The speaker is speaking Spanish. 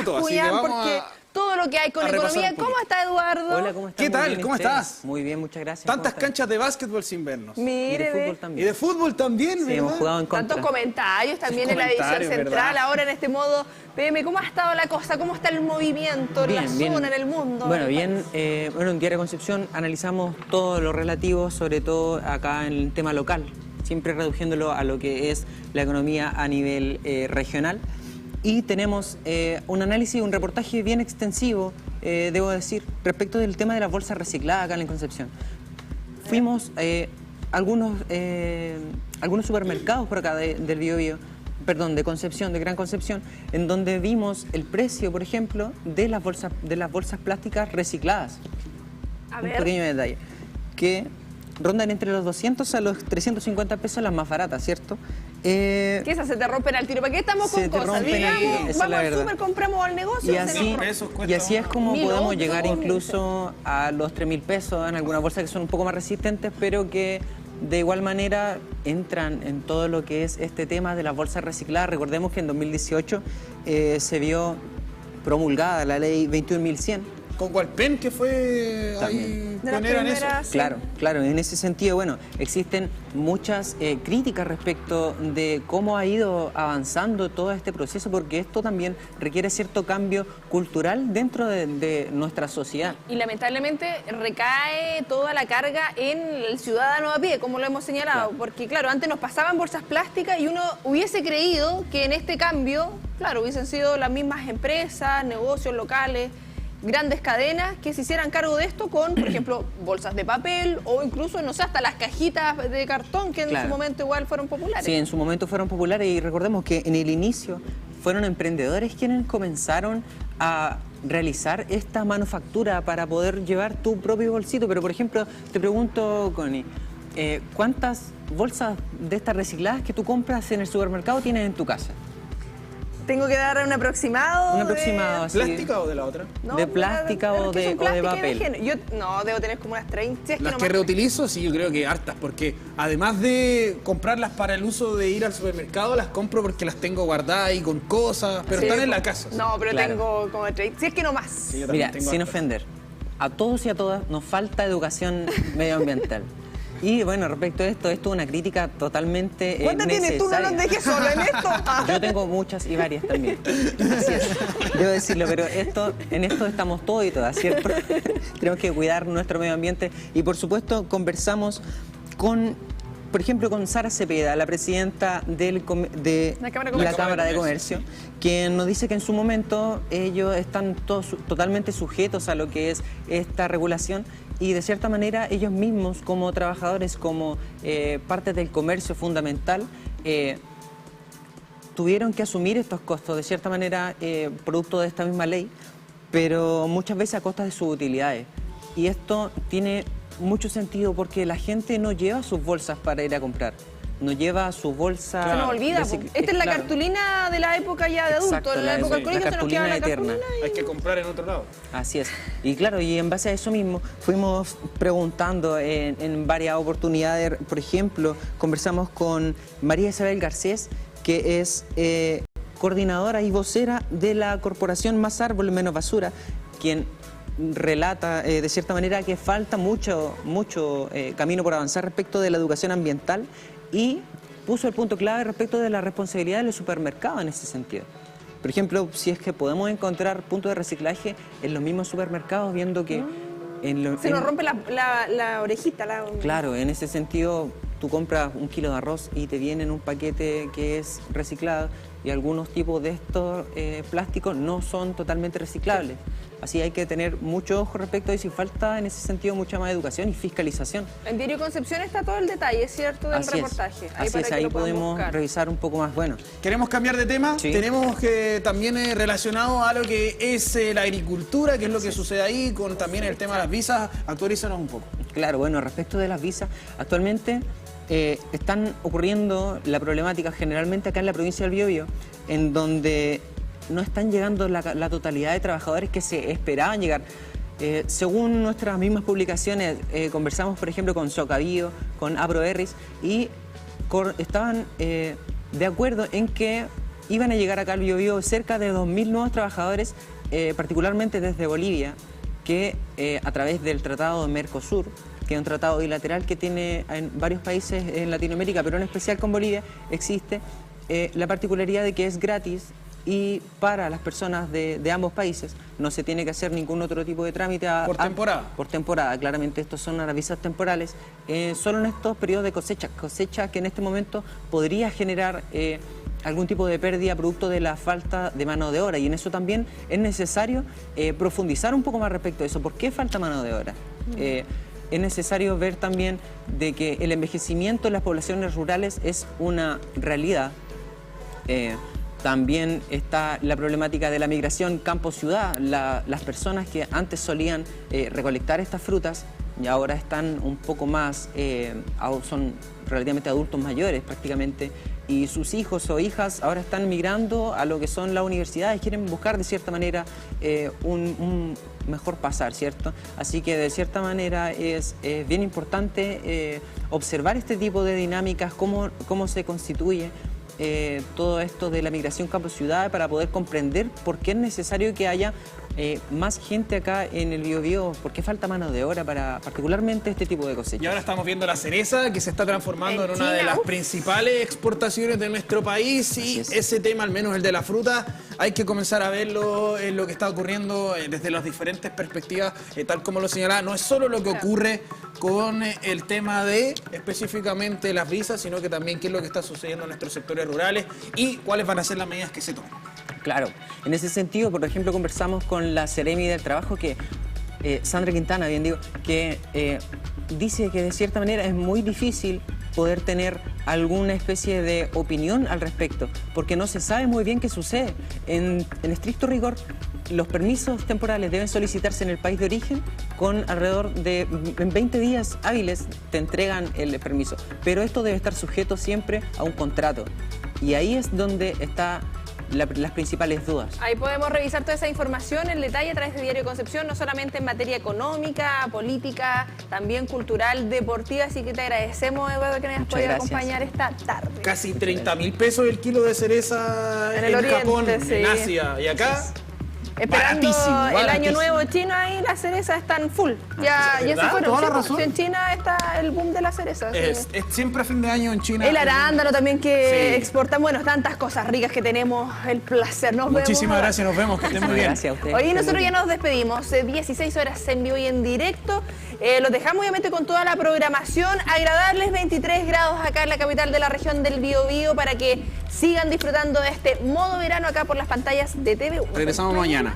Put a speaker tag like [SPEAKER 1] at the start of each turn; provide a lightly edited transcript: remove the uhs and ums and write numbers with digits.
[SPEAKER 1] minutos, así que
[SPEAKER 2] Bascuñán,
[SPEAKER 1] vamos
[SPEAKER 2] porque todo lo que hay con economía. ¿Cómo está, Eduardo?
[SPEAKER 3] Hola, ¿cómo estás?
[SPEAKER 1] ¿Qué tal? ¿Cómo estás?
[SPEAKER 3] Muy bien, muchas gracias.
[SPEAKER 1] Tantas canchas de básquetbol sin vernos.
[SPEAKER 3] Y de
[SPEAKER 2] Mire,
[SPEAKER 3] fútbol
[SPEAKER 1] Y
[SPEAKER 3] también.
[SPEAKER 1] de fútbol también,
[SPEAKER 3] Sí,
[SPEAKER 1] ¿verdad?
[SPEAKER 3] hemos jugado en contra.
[SPEAKER 2] tantos comentarios también en la edición
[SPEAKER 1] comentarios,
[SPEAKER 2] central,
[SPEAKER 1] ¿verdad?
[SPEAKER 2] ahora en este modo PM. ¿Cómo ha estado la cosa? ¿Cómo está el movimiento en la zona, en el mundo?
[SPEAKER 3] Bueno,
[SPEAKER 2] en el
[SPEAKER 3] bien, bueno, en Diario Concepción analizamos todo lo relativo, sobre todo acá en el tema local, siempre reduciéndolo a lo que es la economía a nivel regional. Y tenemos un análisis, un reportaje bien extensivo, debo decir, respecto del tema de las bolsas recicladas acá en Concepción. Fuimos algunos supermercados por acá del Biobío, perdón, de Concepción, de Gran Concepción, en donde vimos el precio, por ejemplo, de las bolsas plásticas recicladas.
[SPEAKER 2] A
[SPEAKER 3] Un
[SPEAKER 2] ver.
[SPEAKER 3] pequeño detalle, que rondan entre los 200 a los 350 pesos las más baratas, ¿cierto?
[SPEAKER 2] ¿Qué esas se te rompen al tiro? ¿Para qué estamos
[SPEAKER 3] Se
[SPEAKER 2] con
[SPEAKER 3] te
[SPEAKER 2] cosas?
[SPEAKER 3] rompen al tiro, esa es
[SPEAKER 2] Vamos
[SPEAKER 3] la
[SPEAKER 2] al
[SPEAKER 3] verdad.
[SPEAKER 2] súper, compramos al negocio.
[SPEAKER 3] Y
[SPEAKER 2] se
[SPEAKER 3] así,
[SPEAKER 2] nos
[SPEAKER 1] pesos
[SPEAKER 2] rompe.
[SPEAKER 1] cuesta
[SPEAKER 3] y así es como
[SPEAKER 2] 1.008,
[SPEAKER 3] podemos llegar
[SPEAKER 2] 1.000.
[SPEAKER 3] incluso a los 3.000 pesos en algunas bolsas que son un poco más resistentes, pero que de igual manera entran en todo lo que es este tema de las bolsas recicladas. Recordemos que en 2018 se vio promulgada la ley 21.100.
[SPEAKER 1] Con Walpen, que fue
[SPEAKER 3] También.
[SPEAKER 1] ahí
[SPEAKER 2] De las
[SPEAKER 1] pionera en eso.
[SPEAKER 2] primeras, sí.
[SPEAKER 3] Claro, claro, en ese sentido, bueno, existen muchas críticas respecto de cómo ha ido avanzando todo este proceso, porque esto también requiere cierto cambio cultural dentro de nuestra sociedad.
[SPEAKER 2] Y lamentablemente recae toda la carga en el ciudadano a pie, como lo hemos señalado,
[SPEAKER 3] Claro.
[SPEAKER 2] porque claro, antes nos pasaban bolsas plásticas y uno hubiese creído que en este cambio, claro, hubiesen sido las mismas empresas, negocios locales, grandes cadenas que se hicieran cargo de esto con, por ejemplo, bolsas de papel o incluso, no sé, hasta las cajitas de cartón que en
[SPEAKER 3] Claro.
[SPEAKER 2] su momento igual fueron populares.
[SPEAKER 3] Sí, en su momento fueron populares y recordemos que en el inicio fueron emprendedores quienes comenzaron a realizar esta manufactura para poder llevar tu propio bolsito. Pero, por ejemplo, te pregunto, Connie, ¿cuántas bolsas de estas recicladas que tú compras en el supermercado tienes en tu casa?
[SPEAKER 2] Tengo que dar un aproximado.
[SPEAKER 3] Un
[SPEAKER 2] de-
[SPEAKER 3] aproximado así.
[SPEAKER 1] ¿Plástica o de la otra?
[SPEAKER 2] No,
[SPEAKER 3] ¿De plástica
[SPEAKER 2] pero
[SPEAKER 3] o
[SPEAKER 2] es que
[SPEAKER 3] de
[SPEAKER 2] son plásticas y
[SPEAKER 3] papel?
[SPEAKER 2] higiene. Yo no, debo tener como unas 30. Si es
[SPEAKER 1] Las
[SPEAKER 2] no
[SPEAKER 1] que
[SPEAKER 2] más.
[SPEAKER 1] reutilizo, sí, yo creo que hartas, porque además de comprarlas para el uso de ir al supermercado, las compro porque las tengo guardadas ahí con cosas, pero
[SPEAKER 2] Sí,
[SPEAKER 1] están en la casa.
[SPEAKER 2] No, pero
[SPEAKER 3] Claro.
[SPEAKER 2] tengo como 30. Si es que no más.
[SPEAKER 1] Sí, yo también
[SPEAKER 3] Mira,
[SPEAKER 1] tengo
[SPEAKER 3] sin
[SPEAKER 1] hartas.
[SPEAKER 3] ofender, a todos y a todas nos falta educación medioambiental. Y bueno, respecto a esto es una crítica totalmente
[SPEAKER 2] ¿Cuántas tienes tú? No
[SPEAKER 3] necesaria.
[SPEAKER 2] nos dejes solo en esto.
[SPEAKER 3] Yo tengo muchas y varias también. Así es. Debo decirlo, pero en esto estamos todos y todas, ¿cierto? Tenemos que cuidar nuestro medio ambiente y por supuesto conversamos con, por ejemplo, con Sara Cepeda, la presidenta de
[SPEAKER 2] La Cámara de
[SPEAKER 3] la Cámara de
[SPEAKER 1] Comercio.
[SPEAKER 3] Comercio, quien nos dice que en su momento ellos están todos totalmente sujetos a lo que es esta regulación y de cierta manera ellos mismos como trabajadores, como parte del comercio fundamental, tuvieron que asumir estos costos, de cierta manera producto de esta misma ley, pero muchas veces a costa de sus utilidades. Y esto tiene mucho sentido porque la gente no lleva sus bolsas para ir a comprar, no lleva su bolsa...
[SPEAKER 2] Se nos olvida. Po. Esta es la
[SPEAKER 3] Claro.
[SPEAKER 2] cartulina de la época ya de adulto.
[SPEAKER 3] Exacto,
[SPEAKER 2] En la época del
[SPEAKER 3] la
[SPEAKER 2] colegio se nos queda la
[SPEAKER 3] cartulina
[SPEAKER 2] cartulina.
[SPEAKER 3] eterna.
[SPEAKER 1] Hay que comprar en otro lado.
[SPEAKER 3] Así es. Y claro, y en base a eso mismo fuimos preguntando en varias oportunidades. Por ejemplo, conversamos con María Isabel Garcés, que es coordinadora y vocera de la corporación Más Árbol, Menos Basura, quien relata de cierta manera que falta mucho camino por avanzar respecto de la educación ambiental y puso el punto clave respecto de la responsabilidad de los supermercados en ese sentido. Por ejemplo, si es que podemos encontrar puntos de reciclaje en los mismos supermercados, viendo que...
[SPEAKER 2] Se nos rompe la orejita.
[SPEAKER 3] Claro, en ese sentido, tú compras 1 kilo de arroz y te viene en un paquete que es reciclado y algunos tipos de estos plásticos no son totalmente reciclables. Así hay que tener mucho ojo respecto a eso y falta en ese sentido mucha más educación y fiscalización.
[SPEAKER 2] En Diario Concepción está todo el detalle, ¿cierto? Del reportaje.
[SPEAKER 3] Así es,
[SPEAKER 2] que
[SPEAKER 3] ahí
[SPEAKER 2] lo puedan
[SPEAKER 3] podemos
[SPEAKER 2] buscar.
[SPEAKER 3] revisar un poco más. Bueno,
[SPEAKER 1] ¿Queremos cambiar de tema?
[SPEAKER 3] Sí.
[SPEAKER 1] Tenemos que también relacionado a lo que es la agricultura, que es lo que sucede ahí, con también el tema de las visas. Actualízanos un poco.
[SPEAKER 3] claro, bueno, respecto de las visas, actualmente están ocurriendo la problemática generalmente acá en la provincia del Biobío, en donde no están llegando la totalidad de trabajadores que se esperaban llegar. Según nuestras mismas publicaciones, conversamos, por ejemplo, con Socavio, con Aproerris, y estaban de acuerdo en que iban a llegar acá al Biobío cerca de 2.000 nuevos trabajadores, particularmente desde Bolivia, que a través del Tratado de Mercosur, que es un tratado bilateral que tiene en varios países en Latinoamérica, pero en especial con Bolivia, existe la particularidad de que es gratis y para las personas de ambos países no se tiene que hacer ningún otro tipo de trámite.
[SPEAKER 1] ¿Por temporada?
[SPEAKER 3] Por temporada, claramente estos son las visas temporales, solo en estos periodos de cosecha que en este momento podría generar algún tipo de pérdida producto de la falta de mano de obra, y en eso también es necesario profundizar un poco más respecto a eso. ¿Por qué falta mano de obra? Es necesario ver también de que el envejecimiento en las poblaciones rurales es una realidad. También está la problemática de la migración campo-ciudad. Las personas que antes solían recolectar estas frutas y ahora están un poco más, son relativamente adultos mayores prácticamente, y sus hijos o hijas ahora están migrando a lo que son las universidades, quieren buscar de cierta manera un mejor pasar, ¿cierto? Así que de cierta manera es bien importante observar este tipo de dinámicas, cómo se constituye todo esto de la migración campo-ciudad, para poder comprender por qué es necesario que haya más gente acá en el Biobío, por qué falta mano de obra para particularmente este tipo de cosechas.
[SPEAKER 1] Y ahora estamos viendo la cereza, que se está transformando en una de las principales exportaciones de nuestro país, y ese tema, al menos el de la fruta, hay que comenzar a verlo en lo que está ocurriendo desde las diferentes perspectivas, tal como lo señalaba. No es solo lo que ocurre con el tema de específicamente las visas, sino que también qué es lo que está sucediendo en nuestros sectores rurales y cuáles van a ser las medidas que se tomen.
[SPEAKER 3] Claro, en ese sentido, por ejemplo, conversamos con la Seremi del Trabajo, que Sandra Quintana, bien digo, que dice que de cierta manera es muy difícil poder tener alguna especie de opinión al respecto, porque no se sabe muy bien qué sucede. En estricto rigor, los permisos temporales deben solicitarse en el país de origen, con alrededor de 20 días hábiles te entregan el permiso, pero esto debe estar sujeto siempre a un contrato, y ahí es donde está las principales dudas.
[SPEAKER 2] Ahí podemos revisar toda esa información en detalle a través de Diario Concepción, no solamente en materia económica, política, también cultural, deportiva, así que te agradecemos, Eduardo, que nos hayas podido acompañar esta tarde.
[SPEAKER 1] Casi 30.000 pesos el kilo de cereza en
[SPEAKER 2] Oriente,
[SPEAKER 1] Japón,
[SPEAKER 2] sí.
[SPEAKER 1] en Asia, y acá...
[SPEAKER 2] Esperando
[SPEAKER 1] baratísimo,
[SPEAKER 2] el
[SPEAKER 1] baratísimo.
[SPEAKER 2] Año Nuevo chino, ahí las cerezas están full. Ya se fueron.
[SPEAKER 1] Toda la
[SPEAKER 2] Sí,
[SPEAKER 1] razón.
[SPEAKER 2] en China está el boom de las cerezas.
[SPEAKER 1] Es siempre a fin de año en China.
[SPEAKER 2] El arándano también que
[SPEAKER 1] Sí.
[SPEAKER 2] exportan. Bueno, tantas cosas ricas que tenemos el placer. Nos
[SPEAKER 1] Muchísimas
[SPEAKER 2] vemos.
[SPEAKER 1] gracias, nos vemos, que estén muy bien.
[SPEAKER 3] Gracias a ustedes.
[SPEAKER 2] Hoy nosotros ya nos despedimos, 16 horas en vivo y en directo. Los dejamos obviamente con toda la programación. Agradables 23 grados acá en la capital de la región del Biobío, para que sigan disfrutando de este modo verano acá por las pantallas de TV1.
[SPEAKER 1] Regresamos mañana.